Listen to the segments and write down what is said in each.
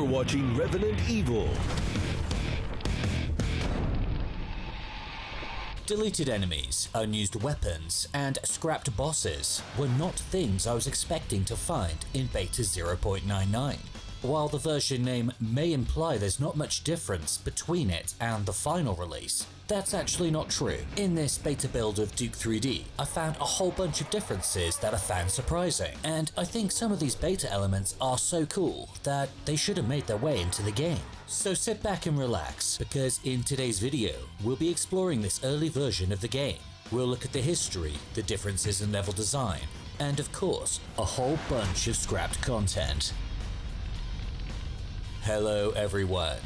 You're watching Revenant Evil. Deleted enemies, unused weapons, and scrapped bosses were not things I was expecting to find in Beta 0.99. While the version name may imply there's not much difference between it and the final release, that's actually not true. In this beta build of Duke 3D, I found a whole bunch of differences that I found surprising, and I think some of these beta elements are so cool that they should have made their way into the game. So sit back and relax, because in today's video, we'll be exploring this early version of the game. We'll look at the history, the differences in level design, and of course, a whole bunch of scrapped content. Hello everyone,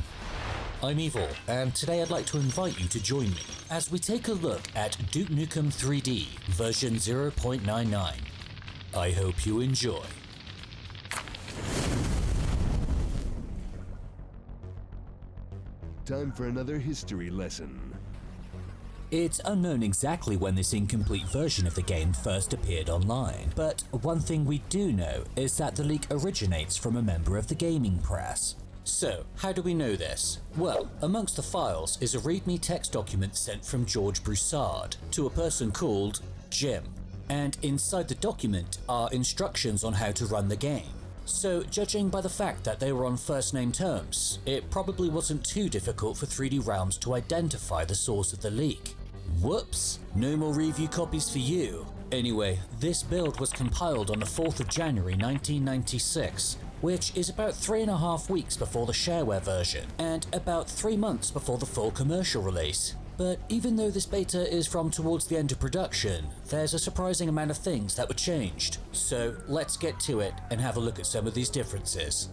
I'm Evil, and today I'd like to invite you to join me as we take a look at Duke Nukem 3D version 0.99. I hope you enjoy. Time for another history lesson. It's unknown exactly when this incomplete version of the game first appeared online, but one thing we do know is that the leak originates from a member of the gaming press. So, how do we know this? Well, amongst the files is a README text document sent from George Broussard to a person called Jim, and inside the document are instructions on how to run the game. So, judging by the fact that they were on first-name terms, it probably wasn't too difficult for 3D Realms to identify the source of the leak. Whoops, no more review copies for you. Anyway, this build was compiled on the 4th of January 1996, which is about 3.5 weeks before the shareware version, and about 3 months before the full commercial release. But even though this beta is from towards the end of production, there's a surprising amount of things that were changed. So let's get to it and have a look at some of these differences.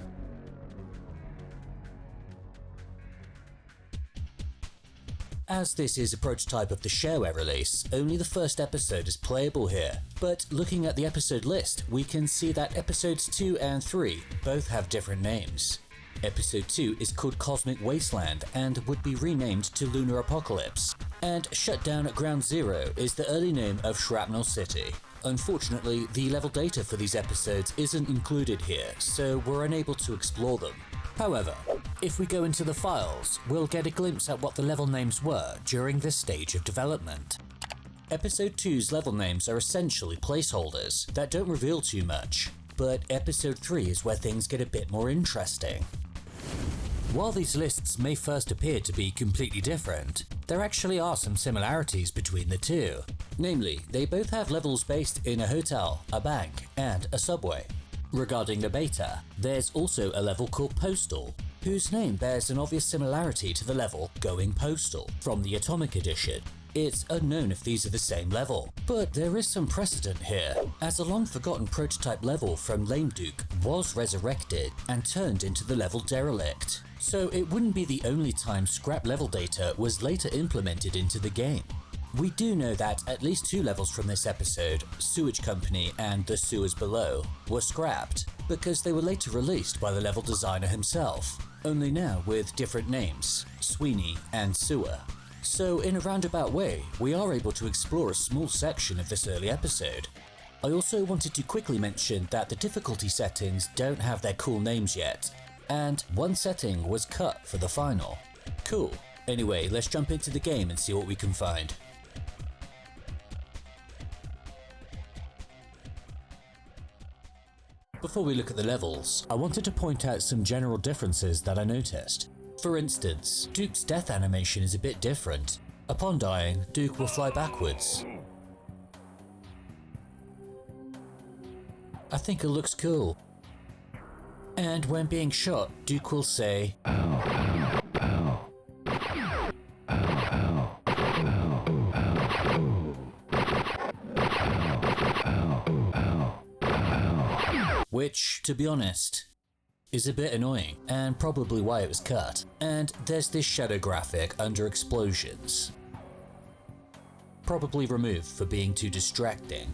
As this is a prototype of the shareware release, only the first episode is playable here. But looking at the episode list, we can see that episodes 2 and 3 both have different names. Episode 2 is called Cosmic Wasteland and would be renamed to Lunar Apocalypse. And Shutdown at Ground Zero is the early name of Shrapnel City. Unfortunately, the level data for these episodes isn't included here, so we're unable to explore them. However, if we go into the files, we'll get a glimpse at what the level names were during this stage of development. Episode 2's level names are essentially placeholders that don't reveal too much, but Episode 3 is where things get a bit more interesting. While these lists may first appear to be completely different, there actually are some similarities between the two. Namely, they both have levels based in a hotel, a bank, and a subway. Regarding the beta, there's also a level called Postal, whose name bears an obvious similarity to the level Going Postal from the Atomic Edition. It's unknown if these are the same level, but there is some precedent here, as a long-forgotten prototype level from Lame Duke was resurrected and turned into the level Derelict. So it wouldn't be the only time scrap level data was later implemented into the game. We do know that at least 2 levels from this episode, Sewage Company and The Sewers Below, were scrapped because they were later released by the level designer himself, only now with different names, Sweeney and Sewer. So in a roundabout way, we are able to explore a small section of this early episode. I also wanted to quickly mention that the difficulty settings don't have their cool names yet, and one setting was cut for the final. Cool. Anyway, let's jump into the game and see what we can find. Before we look at the levels, I wanted to point out some general differences that I noticed. For instance, Duke's death animation is a bit different. Upon dying, Duke will fly backwards. I think it looks cool. And when being shot, Duke will say, "Ow, ow, ow. Ow, ow, ow, ow. Which, to be honest, is a bit annoying, and probably why it was cut. And there's this shadow graphic under explosions. Probably removed for being too distracting.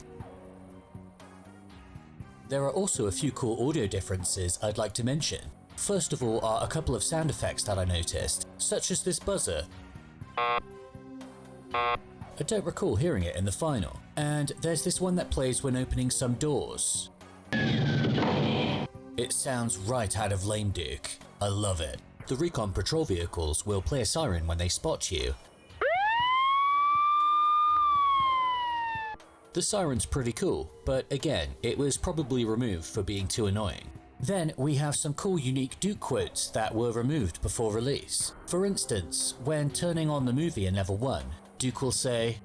There are also a few cool audio differences I'd like to mention. First of all are a couple of sound effects that I noticed, such as this buzzer. I don't recall hearing it in the final. And there's this one that plays when opening some doors. It sounds right out of Lame Duke. I love it. The recon patrol vehicles will play a siren when they spot you. The siren's pretty cool, but again, it was probably removed for being too annoying. Then we have some cool unique Duke quotes that were removed before release. For instance, when turning on the movie in level 1, Duke will say,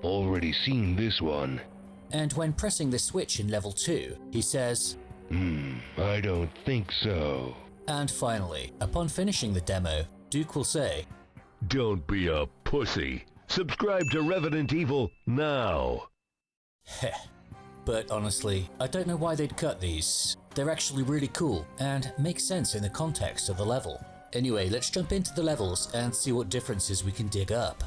Already seen this one. and when pressing the switch in level 2, he says, I don't think so. and finally, upon finishing the demo, Duke will say, Don't be a pussy. Subscribe to Revenant Evil now. heh. But honestly, I don't know why they'd cut these. They're actually really cool and make sense in the context of the level. Anyway, let's jump into the levels and see what differences we can dig up.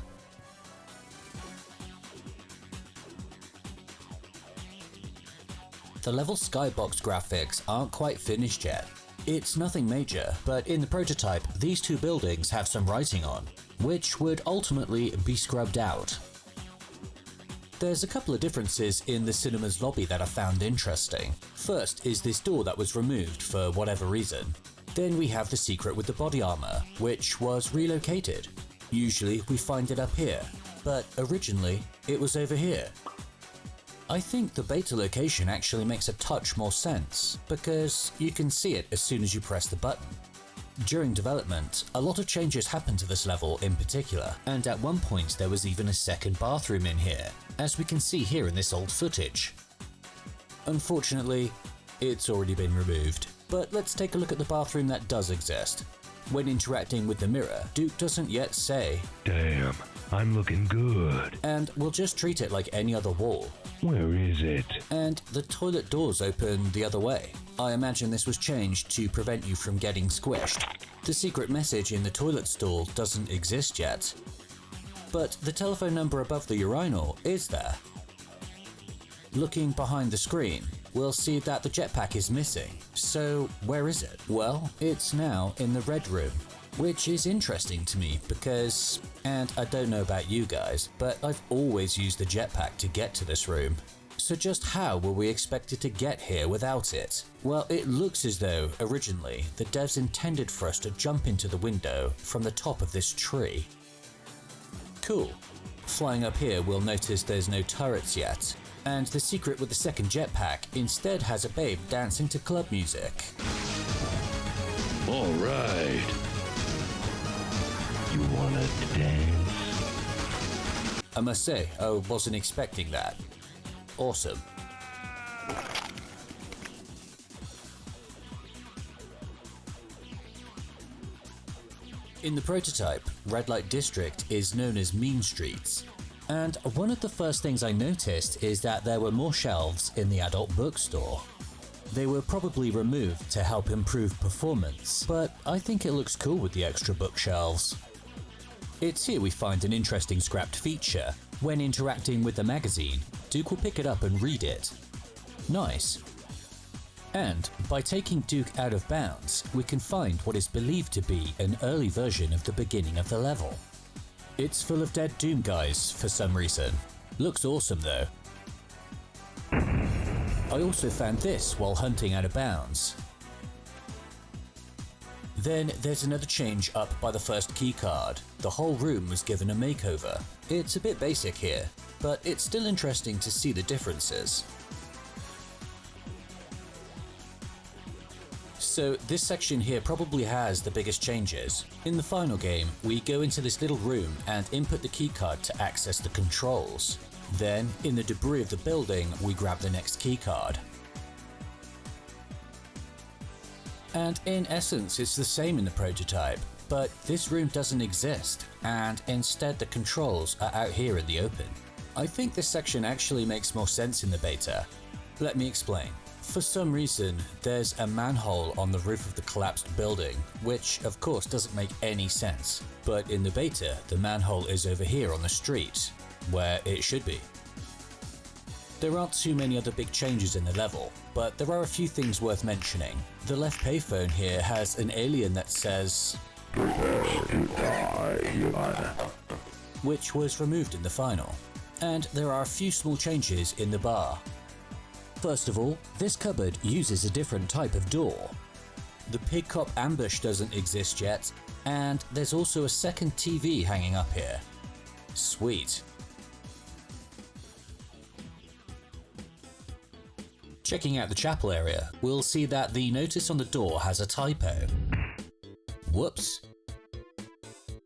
The level skybox graphics aren't quite finished yet. It's nothing major, but in the prototype, these two buildings have some writing on, which would ultimately be scrubbed out. There's a couple of differences in the cinema's lobby that I found interesting. First is this door that was removed for whatever reason. Then we have the secret with the body armor, which was relocated. Usually we find it up here, but originally it was over here. I think the beta location actually makes a touch more sense, because you can see it as soon as you press the button. During development, a lot of changes happened to this level in particular, and at one point there was even a second bathroom in here, as we can see here in this old footage. Unfortunately, it's already been removed, but let's take a look at the bathroom that does exist. When interacting with the mirror, Duke doesn't yet say, Damn, I'm looking good. and we'll just treat it like any other wall. Where is it? And the toilet doors open the other way. I imagine this was changed to prevent you from getting squished. The secret message in the toilet stall doesn't exist yet, but the telephone number above the urinal is there. Looking behind the screen, we'll see that the jetpack is missing. So where is it? Well, it's now in the red room, which is interesting to me because, and I don't know about you guys, but I've always used the jetpack to get to this room. So just how were we expected to get here without it? Well, it looks as though, originally, the devs intended for us to jump into the window from the top of this tree. Cool. Flying up here, we'll notice there's no turrets yet, and the secret with the second jetpack instead has a babe dancing to club music. All right. You wanna dance? I must say, I wasn't expecting that. Awesome. In the prototype, Red Light District is known as Mean Streets, and one of the first things I noticed is that there were more shelves in the adult bookstore. They were probably removed to help improve performance, but I think it looks cool with the extra bookshelves. It's here we find an interesting scrapped feature. When interacting with the magazine, Duke will pick it up and read it. Nice. And by taking Duke out of bounds, we can find what is believed to be an early version of the beginning of the level. It's full of dead Doom guys for some reason. Looks awesome though. I also found this while hunting out of bounds. Then there's another change up by the first keycard. The whole room was given a makeover. It's a bit basic here, but it's still interesting to see the differences. So this section here probably has the biggest changes. In the final game, we go into this little room and input the keycard to access the controls. Then, in the debris of the building, we grab the next keycard. And in essence, it's the same in the prototype, but this room doesn't exist, and instead the controls are out here in the open. I think this section actually makes more sense in the beta. Let me explain. For some reason, there's a manhole on the roof of the collapsed building, which of course doesn't make any sense. But in the beta, the manhole is over here on the street, where it should be. There aren't too many other big changes in the level, but there are a few things worth mentioning. The left payphone here has an alien that says, which was removed in the final. And there are a few small changes in the bar. First of all, this cupboard uses a different type of door. The pig cop ambush doesn't exist yet, and there's also a second TV hanging up here. Sweet. Checking out the chapel area, we'll see that the notice on the door has a typo. Whoops.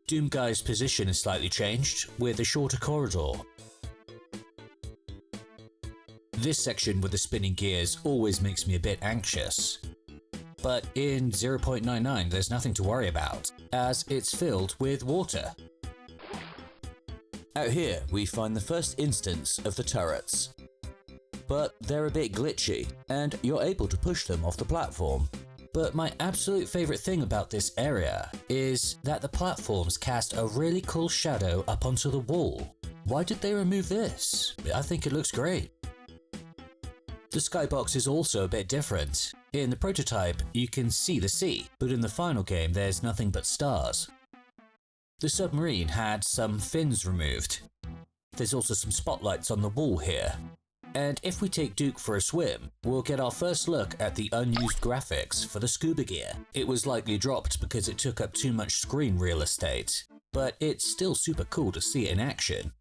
Doom Guy's position is slightly changed, with a shorter corridor. This section with the spinning gears always makes me a bit anxious. But in 0.99 there's nothing to worry about, as it's filled with water. Out here we find the first instance of the turrets. But they're a bit glitchy, and you're able to push them off the platform. But my absolute favourite thing about this area is that the platforms cast a really cool shadow up onto the wall. Why did they remove this? I think it looks great. The skybox is also a bit different. In the prototype, you can see the sea, but in the final game there's nothing but stars. The submarine had some fins removed. There's also some spotlights on the wall here. And if we take Duke for a swim, we'll get our first look at the unused graphics for the scuba gear. It was likely dropped because it took up too much screen real estate, but it's still super cool to see it in action.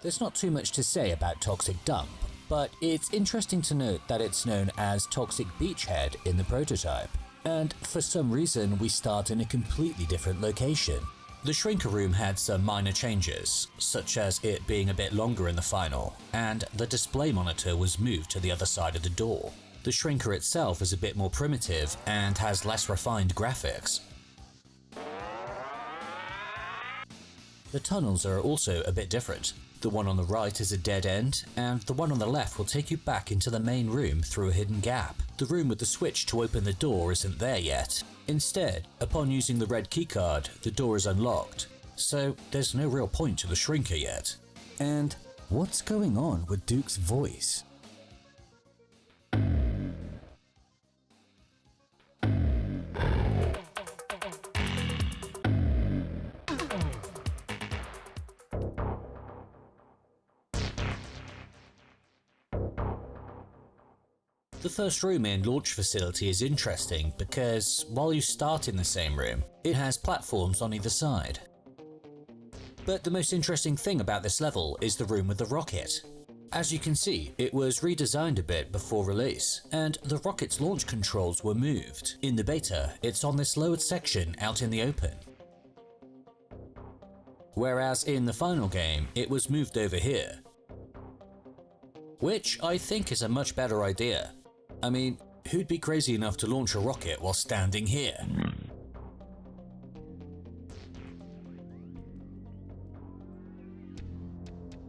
There's not too much to say about Toxic Dump, but it's interesting to note that it's known as Toxic Beachhead in the prototype. And for some reason we start in a completely different location. The shrinker room had some minor changes, such as it being a bit longer in the final, and the display monitor was moved to the other side of the door. The shrinker itself is a bit more primitive and has less refined graphics. The tunnels are also a bit different. The one on the right is a dead end, and the one on the left will take you back into the main room through a hidden gap. The room with the switch to open the door isn't there yet. Instead, upon using the red keycard, the door is unlocked, so there's no real point to the shrinker yet. And what's going on with Duke's voice? The first room in Launch Facility is interesting because while you start in the same room, it has platforms on either side. But the most interesting thing about this level is the room with the rocket. As you can see, it was redesigned a bit before release, and the rocket's launch controls were moved. In the beta, it's on this lowered section out in the open. Whereas in the final game, it was moved over here. Which I think is a much better idea. I mean, who'd be crazy enough to launch a rocket while standing here?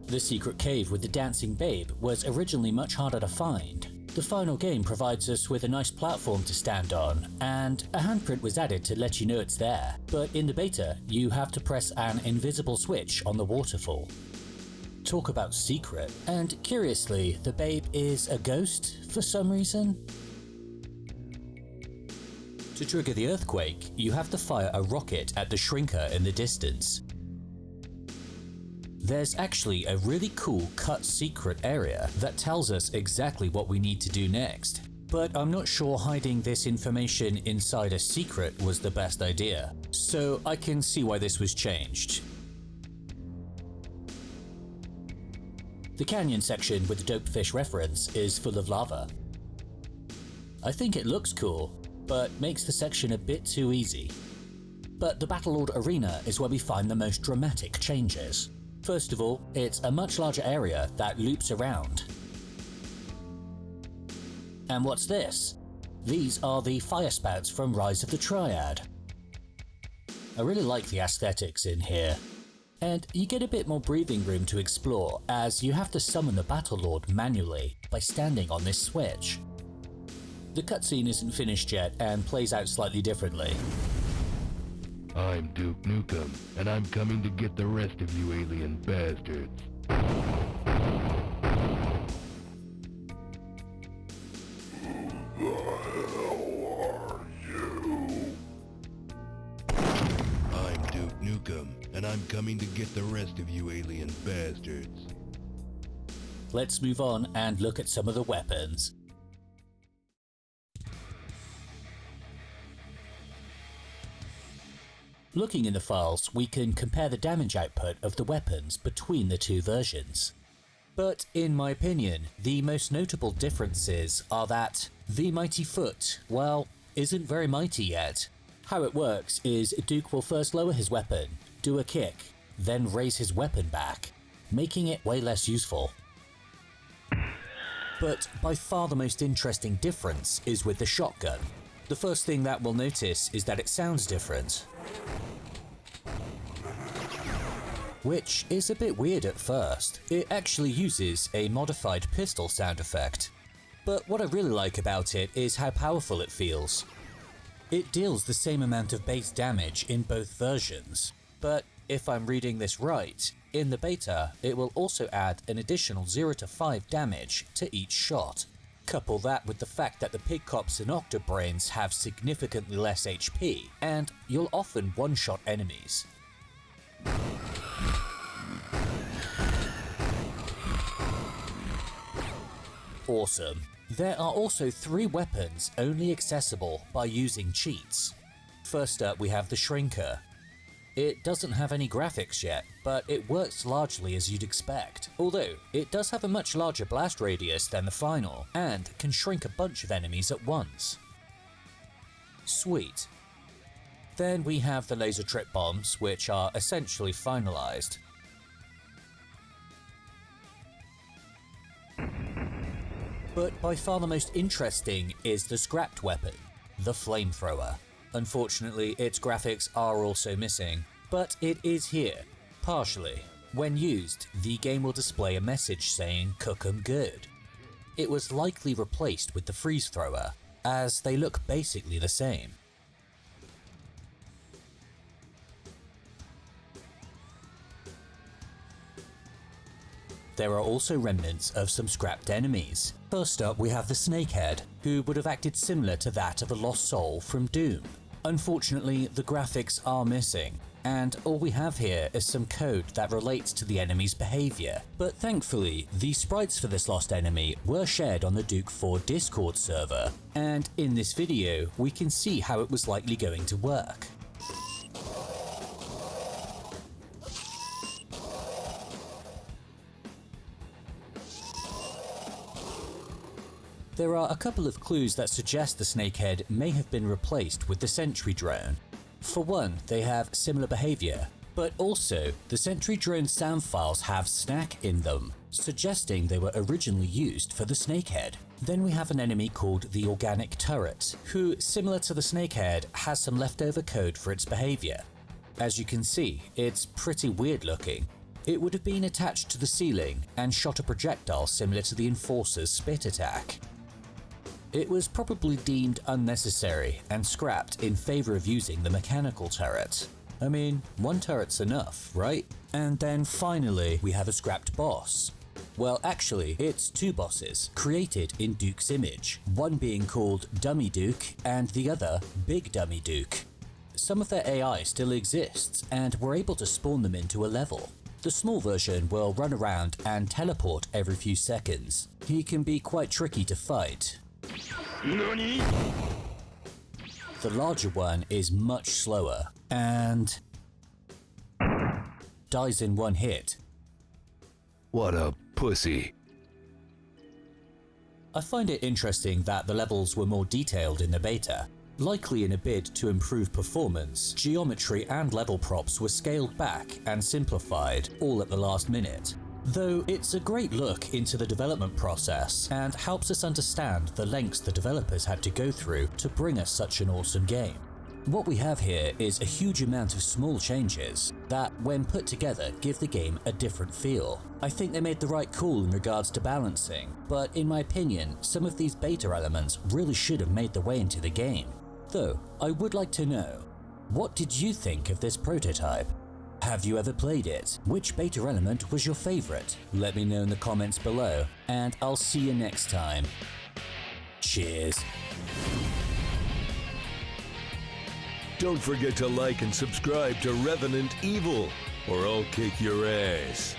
The secret cave with the dancing babe was originally much harder to find. The final game provides us with a nice platform to stand on, and a handprint was added to let you know it's there. But in the beta, you have to press an invisible switch on the waterfall. Talk about secret. And curiously, the babe is a ghost for some reason. To trigger the earthquake, you have to fire a rocket at the shrinker in the distance. There's actually a really cool cut secret area that tells us exactly what we need to do next. But I'm not sure hiding this information inside a secret was the best idea, so I can see why this was changed. The canyon section with the Dopefish reference is full of lava. I think it looks cool, but makes the section a bit too easy. But the Battlelord Arena is where we find the most dramatic changes. First of all, it's a much larger area that loops around. And what's this? These are the fire spouts from Rise of the Triad. I really like the aesthetics in here. And you get a bit more breathing room to explore, as you have to summon the Battlelord manually by standing on this switch. The cutscene isn't finished yet and plays out slightly differently. I'm Duke Nukem, and I'm coming to get the rest of you alien bastards. Who the hell are you? I'm Duke Nukem, and I'm coming to get the rest of you alien bastards. Let's move on and look at some of the weapons. Looking in the files, we can compare the damage output of the weapons between the two versions. But in my opinion, the most notable differences are that the Mighty Foot, well, isn't very mighty yet. How it works is Duke will first lower his weapon, do a kick, then raise his weapon back, making it way less useful. But by far the most interesting difference is with the shotgun. The first thing that we'll notice is that it sounds different, which is a bit weird at first. It actually uses a modified pistol sound effect. But what I really like about it is how powerful it feels. It deals the same amount of base damage in both versions, but if I'm reading this right, in the beta it will also add an additional 0 to 5 damage to each shot. Couple that with the fact that the Pig Cops and Octobrains have significantly less HP, and you'll often one-shot enemies. Awesome. There are also 3 weapons only accessible by using cheats. First up we have the Shrinker. It doesn't have any graphics yet, but it works largely as you'd expect, although it does have a much larger blast radius than the final, and can shrink a bunch of enemies at once. Sweet. Then we have the laser trip bombs, which are essentially finalized. But by far the most interesting is the scrapped weapon, the flamethrower. Unfortunately, its graphics are also missing, but it is here, partially. When used, the game will display a message saying "Cook 'em good." It was likely replaced with the freeze thrower, as they look basically the same. There are also remnants of some scrapped enemies. First up we have the Snakehead, who would have acted similar to that of a lost soul from Doom. Unfortunately, the graphics are missing, and all we have here is some code that relates to the enemy's behaviour. But thankfully, the sprites for this lost enemy were shared on the Duke 4 Discord server, and in this video we can see how it was likely going to work. There are a couple of clues that suggest the Snakehead may have been replaced with the Sentry Drone. For one, they have similar behaviour, but also the Sentry Drone sound files have snack in them, suggesting they were originally used for the Snakehead. Then we have an enemy called the Organic Turret, who, similar to the Snakehead, has some leftover code for its behaviour. As you can see, it's pretty weird looking. It would have been attached to the ceiling and shot a projectile similar to the Enforcer's spit attack. It was probably deemed unnecessary and scrapped in favour of using the mechanical turret. I mean, one turret's enough, right? And then finally, we have a scrapped boss. Well, actually, it's 2 bosses, created in Duke's image, one being called Dummy Duke and the other Big Dummy Duke. Some of their AI still exists, and we're able to spawn them into a level. The small version will run around and teleport every few seconds. He can be quite tricky to fight. NANI? The larger one is much slower, and dies in one hit. What a pussy. I find it interesting that the levels were more detailed in the beta. Likely in a bid to improve performance, geometry and level props were scaled back and simplified, all at the last minute. Though it's a great look into the development process and helps us understand the lengths the developers had to go through to bring us such an awesome game. What we have here is a huge amount of small changes that, when put together, give the game a different feel. I think they made the right call in regards to balancing, but in my opinion, some of these beta elements really should have made their way into the game. Though, I would like to know, what did you think of this prototype? Have you ever played it? Which beta element was your favourite? Let me know in the comments below, and I'll see you next time. Cheers. Don't forget to like and subscribe to Revenant Evil. or I'll kick your ass.